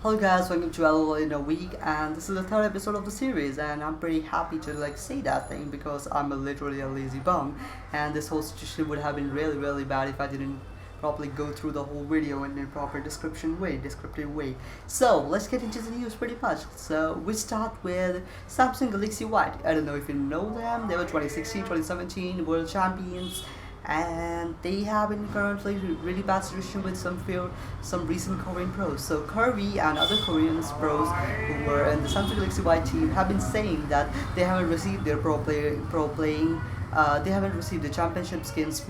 Hello guys, welcome to S01E03 and this is the third episode of the series, and I'm pretty happy to say that thing because I'm literally a lazy bum, and this whole situation would have been really bad if I didn't properly go through the whole video in a proper descriptive way. So let's get into the news pretty much. So we start with Samsung Galaxy White. I don't know if you know them. They were 2016-2017 world champions, and they have been currently really bad situation with some recent Korean pros. So Kirby and other Korean pros who were in the Samsung Galaxy White team have been saying that they haven't received their they haven't received the championship skins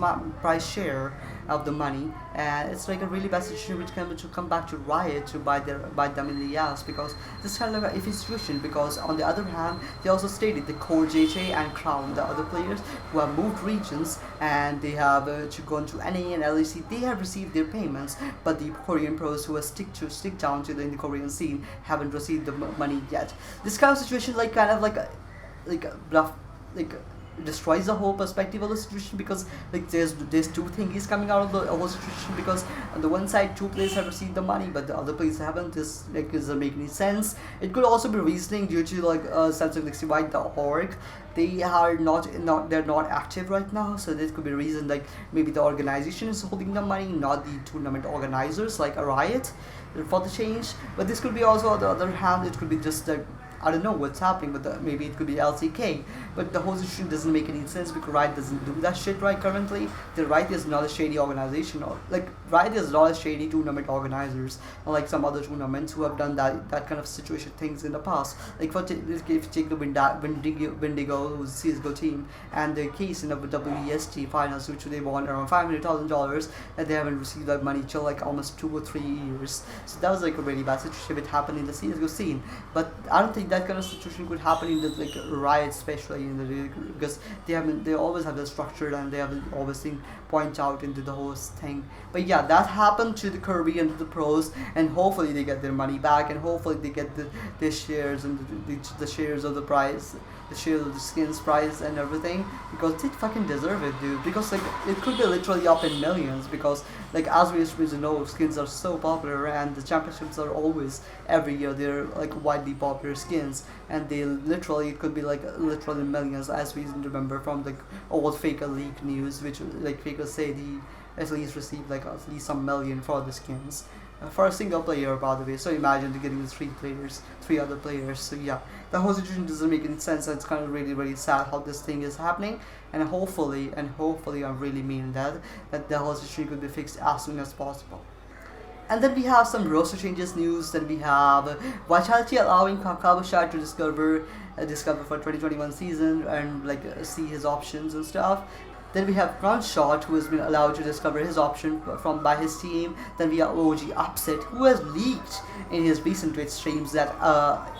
price share of the money, and it's like a really bad situation which can to come back to Riot to bite them in the ass, because this is kind of like an iffy situation. Because on the other hand, they also stated the core JJ and Crown, the other players who have moved regions and they have to go into NA and LEC, they have received their payments, but the Korean pros who are stick down to the Korean scene haven't received the money yet. This kind of situation kind of like a bluff, destroys the whole perspective of the situation, because there's two things coming out of the whole situation. Because on the one side, two players have received the money but the other players haven't. This doesn't make any sense. It could also be reasoning due to Samsung Galaxy White, the org. They are they're not active right now, so this could be a reason, maybe the organization is holding the money, not the tournament organizers like a Riot, for the change. But this could be also, on the other hand, it could be just I don't know what's happening, but maybe it could be LCK. But the whole situation doesn't make any sense because Riot doesn't do that shit right currently. The Riot is not a shady organization, or Riot is not a shady tournament organizers, unlike some other tournaments who have done that kind of situation things in the past. If you take the Windigo, who's CSGO team, and the case in the WEST finals, which they won around $500,000, and they haven't received that money till almost 2 or 3 years. So that was a really bad situation which happened in the CSGO scene. But I don't think that kind of situation could happen in the Riot, especially because they always have the structure, and they have always point out into the whole thing. But yeah, that happened to the Kirby and to the pros, and hopefully they get their money back, and hopefully they get their shares and the shares of the prize, the shares of the skins prize and everything, because they fucking deserve it, dude. Because it could be literally up in millions, because as we know, skins are so popular, and the championships are always every year. They're widely popular skins, and it could be literally millions, as we remember from the old Faker leak news, which Faker say he at least received at least some million for the skins. For a single player, by the way. So imagine getting the three other players. So yeah, the whole situation doesn't make any sense, and it's kind of really sad how this thing is happening. And hopefully I really mean that the whole situation could be fixed as soon as possible. And then we have some roster changes news. Then we have Vitality allowing Cabochard to discover for 2021 season and see his options and stuff. Then we have Crownshot, who has been allowed to discover his option by his team. Then we have OG Upset, who has leaked in his recent Twitch streams that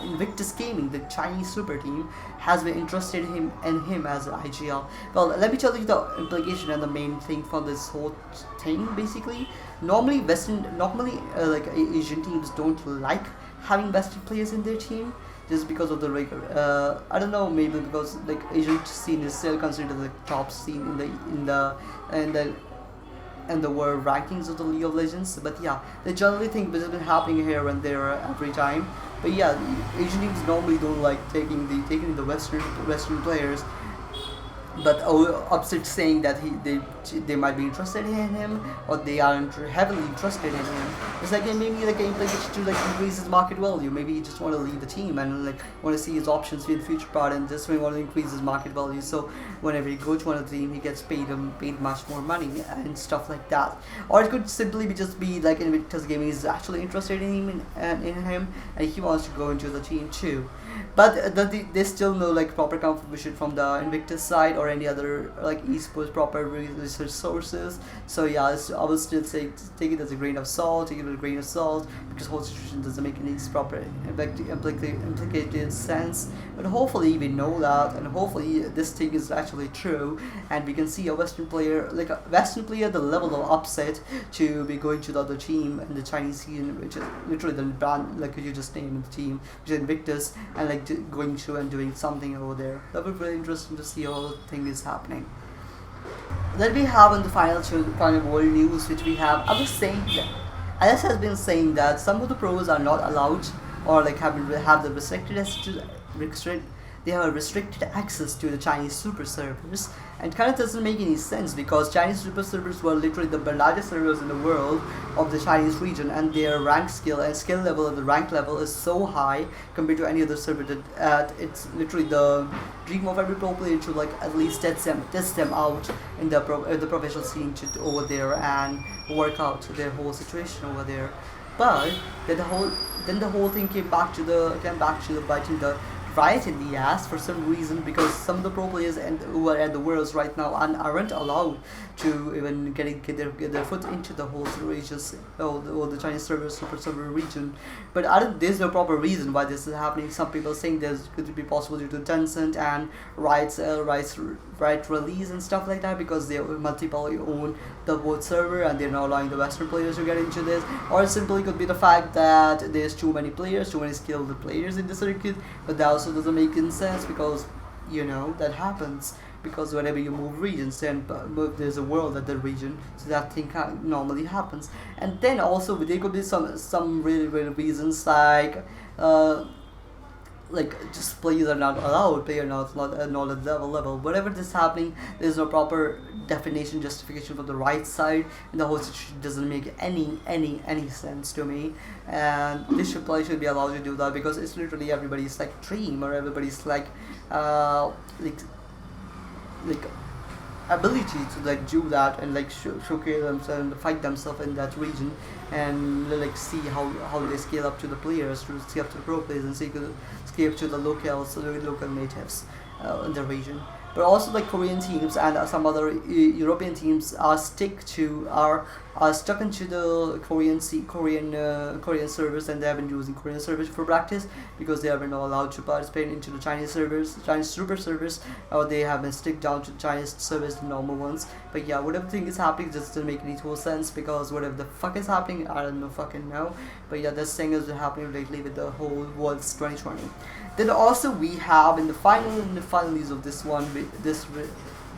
Invictus Gaming, the Chinese super team, has been interested in him as an IGL. Well, let me tell you the implication and the main thing for this whole thing. Basically, normally Asian teams don't like having Western players in their team, just because of the I don't know, maybe because Asian scene is still considered the top scene in the world rankings of the League of Legends. But yeah, they generally think this has been happening here and there every time. But yeah, Asian teams normally don't like taking the Western players. But Upset saying that they might be interested in him, or they are heavily interested in him. It's maybe an implication to increase his market value. Maybe he just want to leave the team and want to see his options in the future part, and just want to increase his market value. So whenever he goes to another team, he gets paid much more money and stuff like that. Or it could simply just be Invictus Gaming is actually interested in him and he wants to go into the team too. But there's still no proper confirmation from the Invictus side or any other esports proper research sources. So yeah, I will still say take it as a grain of salt, because whole situation doesn't make any proper implicated sense. But hopefully we know that, and hopefully this thing is actually true, and we can see a Western player, the level of Upset, to be going to the other team in the Chinese scene, which is literally the brand you just named the team, which is Invictus, and going through and doing something over there. That would be very interesting to see how the thing is happening. Then we have on the final world news, which we have, I was saying that Alice has been saying that some of the pros are not allowed, or like have the restrict they have a restricted access to the Chinese super servers, and kind of doesn't make any sense because Chinese super servers were literally the largest servers in the world of the Chinese region, and their rank skill and skill level of the rank level is so high compared to any other server that it's literally the dream of every pro player to like at least test them out in the professional scene over there and work out their whole situation over there. But then the whole thing came back to biting the Riot in the ass for some reason, because some of the pro players who are at the Worlds right now aren't allowed to even get their foot into the whole regions or the Chinese super server region. But there's no proper reason why this is happening. Some people saying there's could be possible due to Tencent and Riot release and stuff like that, because they multiple own the both server and they're not allowing the Western players to get into this, or it simply could be the fact that there's too many skilled players in the circuit. But that also doesn't make any sense, because that happens because whenever you move regions, then there's a world at the region, so that thing normally happens. And then also there could be some really reasons like just players are not allowed, player not at level. Whatever this is happening, there's no proper definition justification from the right side, and the whole situation doesn't make any sense to me. And this should be allowed to do that, because it's literally everybody's like dream, or everybody's like ability to like do that and like showcase themselves and fight themselves in that region, and like see how they scale up to the players, to scale up to the pro players, and scale up to the local natives in the region. But also like Korean teams and some other European teams are stuck into the Korean servers, and they have been using Korean servers for practice, because they have been not allowed to participate into the Chinese super servers, or they have been stick down to Chinese servers, the normal ones. But yeah, whatever thing is happening just doesn't make any total sense, because whatever the fuck is happening, I don't know fucking know. But yeah, this thing has been happening lately with the whole World's 2020. Then also we have in the final news of this one, this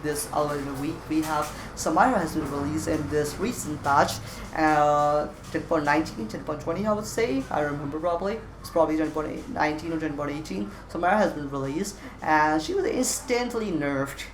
in a week, we have Samira has been released in this recent patch, 10.19, 10.20 I would say, I remember probably, it's probably 10.19 or 10.18. Samira has been released, and she was instantly nerfed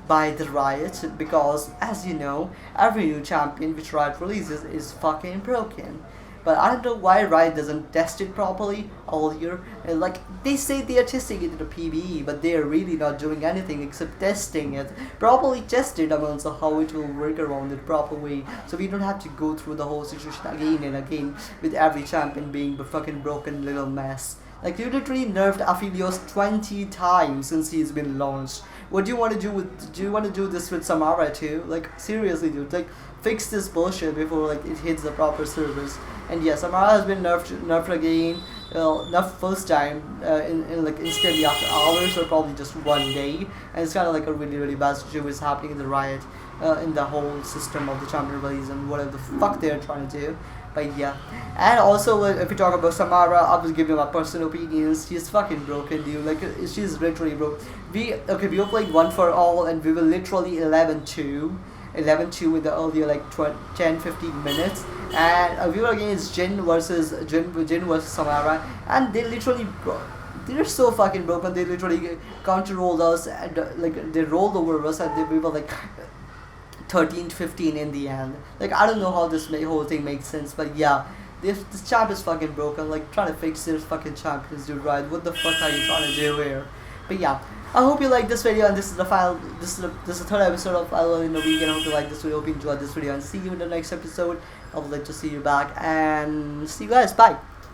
by the Riot, because as you know, every new champion which Riot releases is fucking broken. But I don't know why Riot doesn't test it properly all year. And like they say they are testing it in the PvE, but they are really not doing anything except testing it. Properly tested amounts of how it will work around it proper way, so we don't have to go through the whole situation again and again with every champion being a fucking broken little mess. Like you literally nerfed Aphelios 20 times since he's been launched. What do you want to do do you want to do this with Samara too? Like seriously dude, like fix this bullshit before like it hits the proper servers. And yes, Samara has been nerfed again. Well, nerfed first time in like instantly after hours, or probably just one day. And it's kind of like a really bad situation is happening in the Riot, in the whole system of the champion release and whatever the fuck they're trying to do. But yeah, and also if we talk about Samara, I'll just give you my personal opinions. She's fucking broken, dude. Like she's literally broke. We were playing one for all, and we were literally 11-2 in the earlier like 10-15 minutes, and we were against Jin versus Samara, and they literally they're so fucking broken. They literally counter rolled us, and like they rolled over us, and we were like 13-15 in the end. Like I don't know how this whole thing makes sense, but yeah, this champ is fucking broken. Like trying to fix this fucking champions, dude. Right? What the fuck are you trying to do here? But yeah, I hope you like this video, and this is the third episode of S01E03, and I hope you like this video. Hope you enjoyed this video, and see you in the next episode. I would like to see you back, and see you guys. Bye.